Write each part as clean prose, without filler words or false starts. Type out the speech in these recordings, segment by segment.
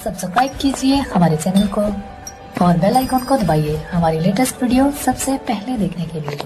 Subscribe कीजिए हमारे channel को और बेल आइकॉन को दबाइए हमारी लेटेस्ट वीडियो सबसे पहले देखने के लिए।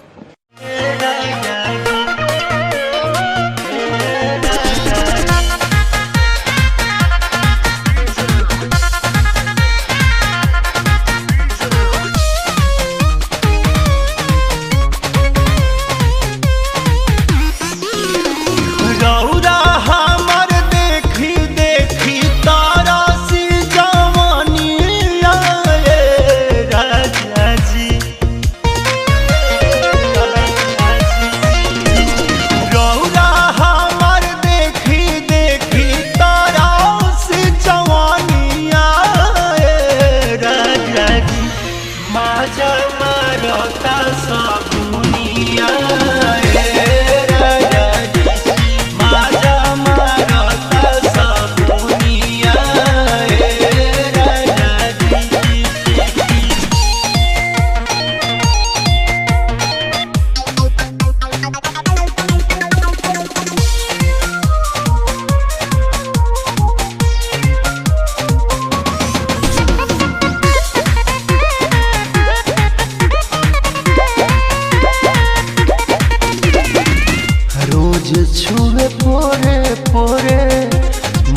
छुए पोरे पोरे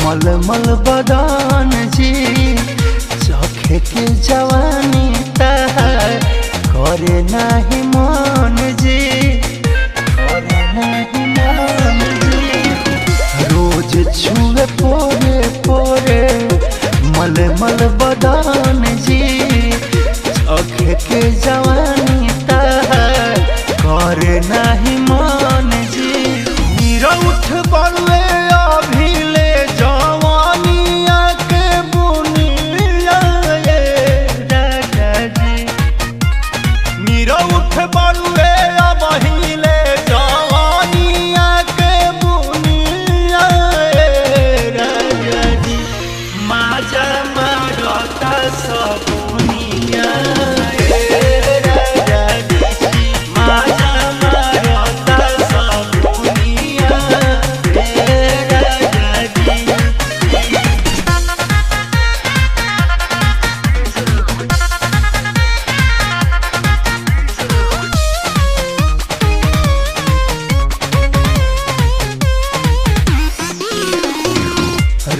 मलमल बदान जी चखे के जवानी तहार करे नाही मन जी, करे नाही मन जी। रोज छुए पोरे पोरे मलमल बदान जी चखे के जवानी तहार करे नाही मन जी। उठ बड़ुए अभी ले जवानिया के बुनिया राजा जी। मीरा उठ बड़ुए अभी ले जवानिया के बुनिया राजा जी। माजा मारता सबुनिया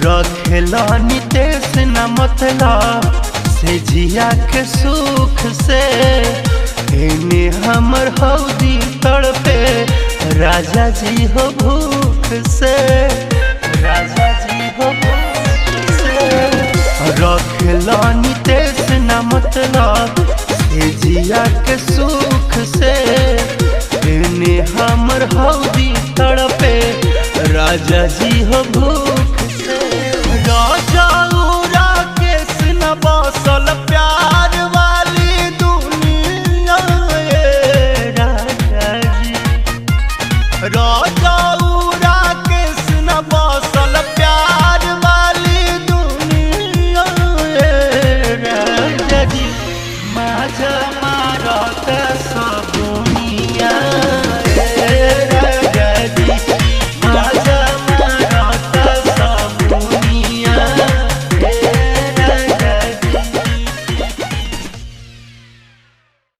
रखेला नितेश न मतलब से जिया के सुख से इन्हें हमर हौदी तड़पे राजा जी हो भूख से, राजा जी हो भूख से। रखेला नितेश न मतलब से जिया के सुख से इन्हें हमर हौदी तड़पे राजा जी हो भूख से। राजा केस न बसल प्यार वाली दुनिया राजा जी। राजा